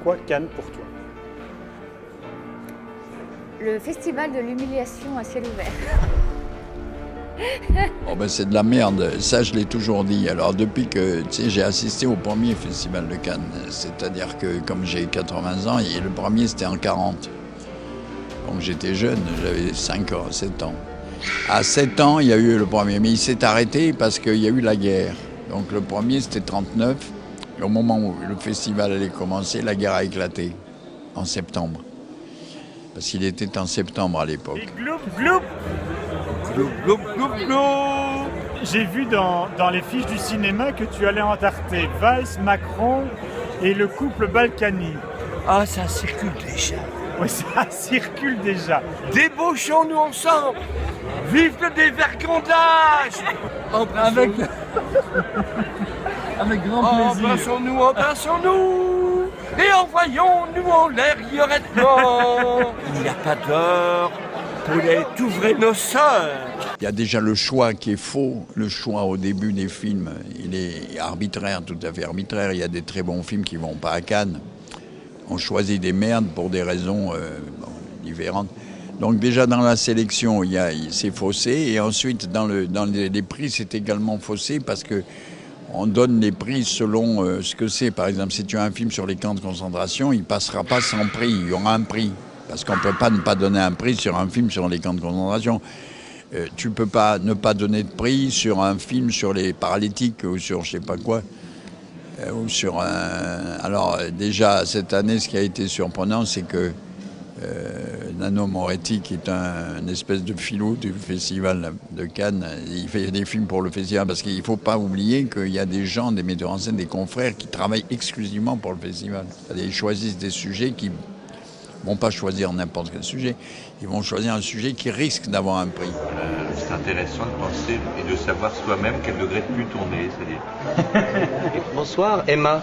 quoi Cannes pour toi? Le festival de l'humiliation à ciel ouvert. Oh ben c'est de la merde, ça je l'ai toujours dit. Alors depuis que j'ai assisté au premier festival de Cannes, c'est-à-dire que comme j'ai 80 ans, et le premier c'était en 40. Donc j'étais jeune, j'avais 5 ans, 7 ans. À 7 ans, il y a eu le premier, mais il s'est arrêté parce qu'il y a eu la guerre. Donc le premier c'était 39, et au moment où le festival allait commencer, la guerre a éclaté, en septembre. Parce qu'il était en septembre à l'époque. Et gloup, gloup. Gloup, gloup, gloup, gloup. J'ai vu dans les fiches du cinéma que tu allais entarter Valls, Macron et le couple Balkany. Ah, ça circule déjà. Oui, ça circule déjà. Débauchons-nous ensemble. Vive le dévergondage. Avec grand plaisir. Embrassons-nous. Et envoyons-nous en l'air, il y aurait de mort. Il n'y a pas d'heure pour les t'ouvrir nos sœurs. Il y a déjà le choix qui est faux. Le choix au début des films, il est arbitraire, tout à fait arbitraire. Il y a des très bons films qui ne vont pas à Cannes. On choisit des merdes pour des raisons différentes. Donc déjà dans la sélection, c'est faussé. Et ensuite, dans les prix, c'est également faussé parce que on donne les prix selon ce que c'est. Par exemple, si tu as un film sur les camps de concentration, il ne passera pas sans prix. Il y aura un prix. Parce qu'on ne peut pas ne pas donner un prix sur un film sur les camps de concentration. Tu ne peux pas ne pas donner de prix sur un film sur les paralytiques ou sur je ne sais pas quoi. Ou sur un... Alors déjà, cette année, ce qui a été surprenant, c'est que Nano Moretti, qui est une espèce de filou du festival de Cannes, il fait des films pour le festival, parce qu'il ne faut pas oublier qu'il y a des gens, des metteurs en scène, des confrères qui travaillent exclusivement pour le festival. C'est-à-dire, ils choisissent des sujets qui ne vont pas choisir n'importe quel sujet, ils vont choisir un sujet qui risque d'avoir un prix. C'est intéressant de penser et de savoir soi-même quel degré de plus tourner, c'est-à-dire. Bonsoir Emma.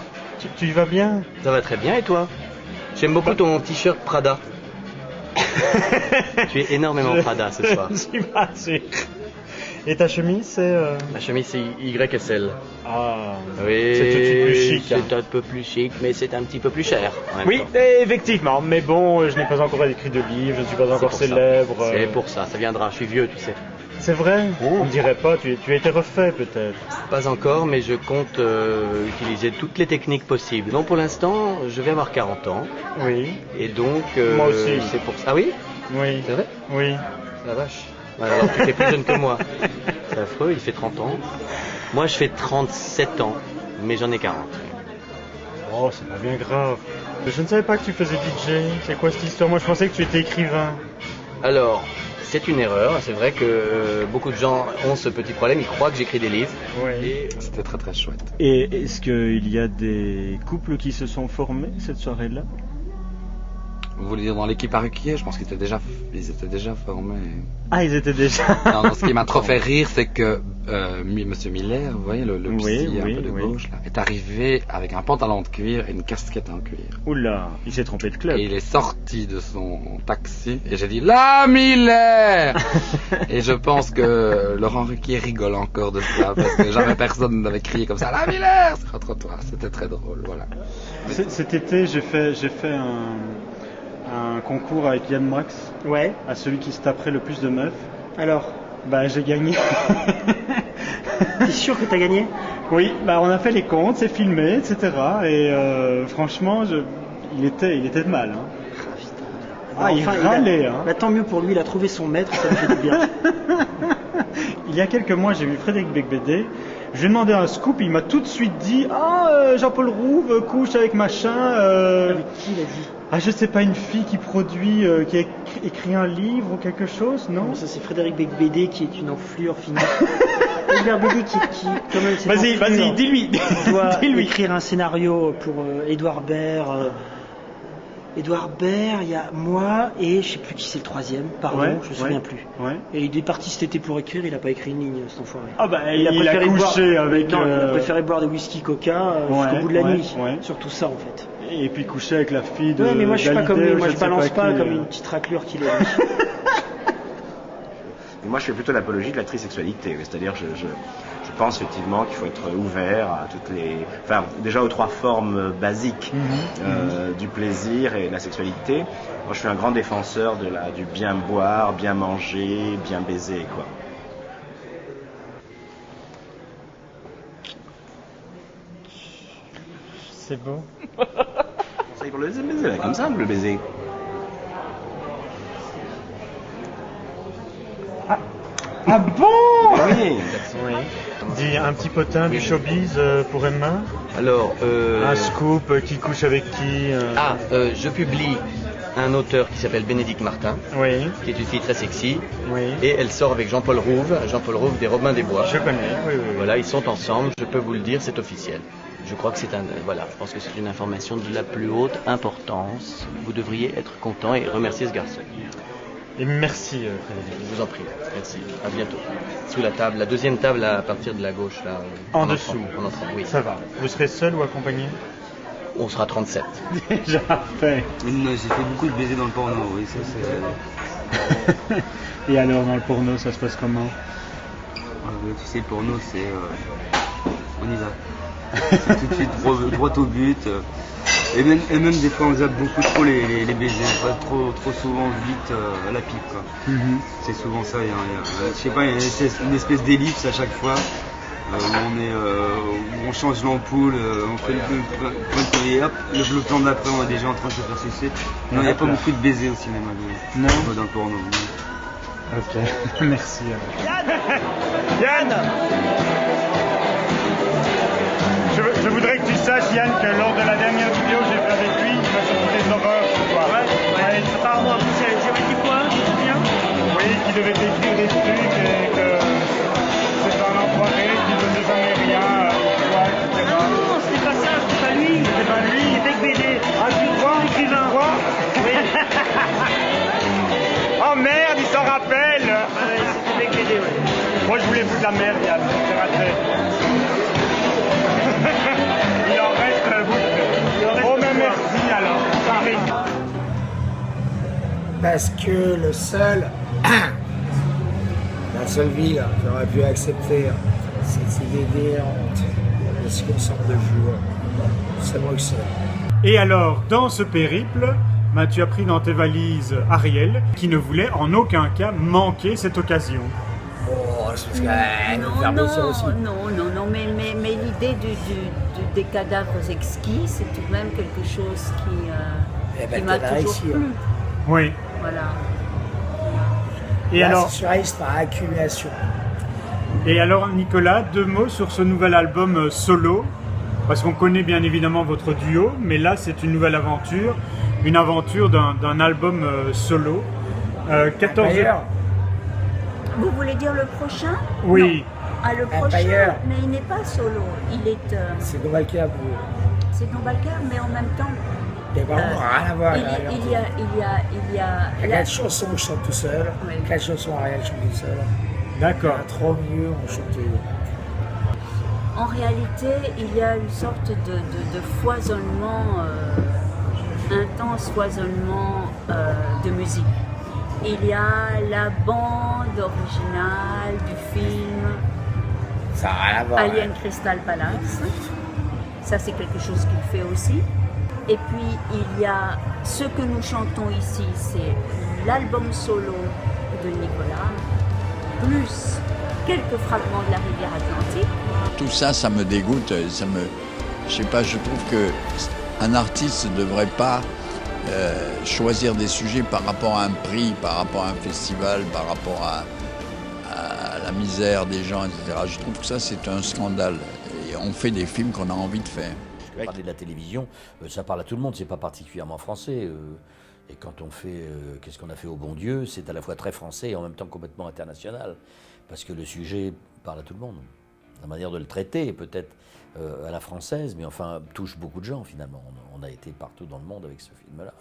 Tu y vas bien? Ça va très bien et toi? J'aime beaucoup ton t-shirt Prada. Tu es énormément Prada ce soir. J'imagine. Et ta chemise, c'est... Ma chemise c'est YSL. Ah, Oui, c'est tout de suite plus chic. C'est un peu plus chic, mais c'est un petit peu plus cher. en même Oui, temps. effectivement. Mais bon, je n'ai pas encore écrit de livre, je ne suis pas C'est encore pour ça. célèbre. C'est pour ça viendra. Je suis vieux, tu sais. C'est vrai? On ne dirait pas, tu as été refait peut-être. Pas encore, mais je compte utiliser toutes les techniques possibles. Donc pour l'instant, je vais avoir 40 ans. Oui. Et donc... Moi aussi. C'est pour ça. Ah oui? Oui. C'est vrai? Oui. La vache. Alors tu es plus jeune que moi. C'est affreux, il fait 30 ans. Moi je fais 37 ans, mais j'en ai 40. Oh, c'est pas bien grave. Je ne savais pas que tu faisais DJ. C'est quoi cette histoire? Moi, je pensais que tu étais écrivain. Alors, c'est une erreur. C'est vrai que beaucoup de gens ont ce petit problème. Ils croient que j'écris des livres. Oui. Et c'était très très chouette. Et est-ce qu'il y a des couples qui se sont formés cette soirée-là? Vous voulez dire dans l'équipe à Ruquier? Je pense qu'ils étaient déjà formés. Ah, ils étaient déjà... Non, ce qui m'a trop fait rire, c'est que Monsieur Miller, vous voyez, le psy un peu de gauche, là, est arrivé avec un pantalon de cuir et une casquette en cuir. Oula, il s'est trompé de club. Et il est sorti de son taxi et j'ai dit « La Miller !» Et je pense que Laurent Ruquier rigole encore de ça, parce que jamais personne n'avait crié comme ça « La Miller !» sur un trottoir. C'était très drôle, voilà. Cet été, j'ai fait un concours avec Yann Moix. Ouais. À celui qui se taperait le plus de meufs. Alors, Bah, j'ai gagné. t'es sûr que t'as gagné? Oui, bah on a fait les comptes, c'est filmé, etc. Et franchement, il était de mal. Hein. Ah, il râlait. Hein. Bah, tant mieux pour lui, il a trouvé son maître, ça me fait du bien. Il y a quelques mois, j'ai vu Frédéric Becbédé. Je lui ai demandé un scoop, il m'a tout de suite dit Jean-Paul Rouve couche avec machin. Avec qui il a dit? Ah, je sais pas, une fille qui produit, qui a écrit un livre ou quelque chose, non? Non, ça c'est Frédéric Becbédé qui est une enflure finie. Frédéric Becbédé qui comme elle, c'est Vas-y, dis-lui. Il doit Dis-lui. écrire un scénario pour Édouard Baird. Édouard Baird, il y a moi et je sais plus qui c'est le troisième, pardon, Ouais, je me souviens plus. Ouais. Et il est parti cet été pour écrire, il a pas écrit une ligne, cet enfoiré. Ah bah, il a préféré couché avec... Non, il a préféré boire des whisky coca jusqu'au bout de la nuit. Ouais. Surtout ça en fait. Et puis coucher avec la fille de... Ouais, mais moi je suis pas comme lui, moi je balance pas qui, comme une petite raclure qu'il a dit. moi je fais plutôt l'apologie de la trisexualité, c'est-à-dire je pense effectivement qu'il faut être ouvert à toutes les, enfin déjà aux 3 formes basiques du plaisir et de la sexualité. Moi je suis un grand défenseur du bien boire, bien manger, bien baiser quoi. C'est beau. Ça y est pour le baiser, là, comme ça le baiser. Ah bon? Oui. Dis un petit potin du showbiz pour Emma. Alors, Un scoop, qui couche avec qui je publie un auteur qui s'appelle Bénédicte Martin, Oui, qui est une fille très sexy, oui. et elle sort avec Jean-Paul Rouve des Robins des Bois. Je connais, oui. Voilà, ils sont ensemble, je peux vous le dire, c'est officiel. Je crois que c'est je pense que c'est une information de la plus haute importance. Vous devriez être content et remercier ce garçon. Et merci, Frédéric. Je vous en prie, merci. À bientôt. Sous la table, la deuxième table à partir de la gauche là. En dessous. En entrant, oui. Ça va. Vous serez seul ou accompagné? On sera 37. Déjà fait. J'ai fait beaucoup de baisers dans le porno, oui, ça c'est... Et alors, dans le porno, ça se passe comment? Tu sais, le porno, c'est... on y va. C'est tout de suite droit au but. Et même des fois, on zappe beaucoup trop les baisers, pas trop souvent vite à la pipe, quoi. C'est souvent ça, je sais pas, il y a une espèce d'ellipse à chaque fois. Où on change l'ampoule, on fait le point et hop, le plan d'après on est déjà en train de se faire sucer. Non, il n'y a pas beaucoup de baisers au cinéma dans le porno. Ok, merci. Yann, je voudrais que tu saches, Yann, que lors de la dernière vidéo que j'ai fait avec lui, il m'a sorti des horreurs ce soir. Ouais. Apparemment, j'ai dit quoi? Oui, qu'il devait t'écrire des trucs et que c'est un enfoiré qui ne faisait jamais rien, etc. Ah non, c'était pas ça, c'était pas lui. C'est pas lui. C'était que BD. Ah, tu crois? Écrivain. Oui. Oh merde, il s'en rappelle. C'était que BD, oui. Moi, je voulais foutre la merde, Yann, c'est raté. Il en reste un bout. Oh, mais merci alors. Paris. Parce que la seule ville que j'aurais pu accepter cette idée délirante de ce qu'on sort de jour, c'est Bruxelles. Et alors, dans ce périple, tu as pris dans tes valises Ariel, qui ne voulait en aucun cas manquer cette occasion. Oh, c'est parce qu'elle nous faire plaisir aussi. Non, mais l'idée des cadavres exquis, c'est tout de même quelque chose qui m'a toujours plu. Oui. Voilà. Et là, alors, c'est surréaliste par accumulation. Et alors, Nicolas, 2 mots sur ce nouvel album solo, parce qu'on connaît bien évidemment votre duo, mais là, c'est une nouvelle aventure, une aventure d'un album solo. 14 Empire. Vous voulez dire le prochain? Oui. Non. Ah, le prochain, Empire. mais il n'est pas solo. Il est. C'est Novalcaire. C'est Novalcaire, mais en même temps. Il n'y a vraiment rien à voir. Il y a 4 chansons où je chante tout seul, 4 chansons Ariel chante tout seul. D'accord. 3 milieux on chante. En réalité, il y a une sorte de foisonnement, intense foisonnement de musique. Il y a la bande originale du film Ça n'a rien à voir. Alien Crystal Palace. Ça, c'est quelque chose qu'il fait aussi. Et puis, il y a ce que nous chantons ici, c'est l'album solo de Nicolas, plus quelques fragments de la rivière Atlantique. Tout ça, ça me dégoûte. Je sais pas, je trouve qu'un artiste ne devrait pas choisir des sujets par rapport à un prix, par rapport à un festival, par rapport à la misère des gens, etc. Je trouve que ça, c'est un scandale. Et on fait des films qu'on a envie de faire. Parler de la télévision, ça parle à tout le monde, c'est pas particulièrement français. Et quand on fait Qu'est-ce qu'on a fait au bon Dieu, c'est à la fois très français et en même temps complètement international. Parce que le sujet parle à tout le monde. La manière de le traiter est peut-être à la française, mais enfin touche beaucoup de gens finalement. On a été partout dans le monde avec ce film-là.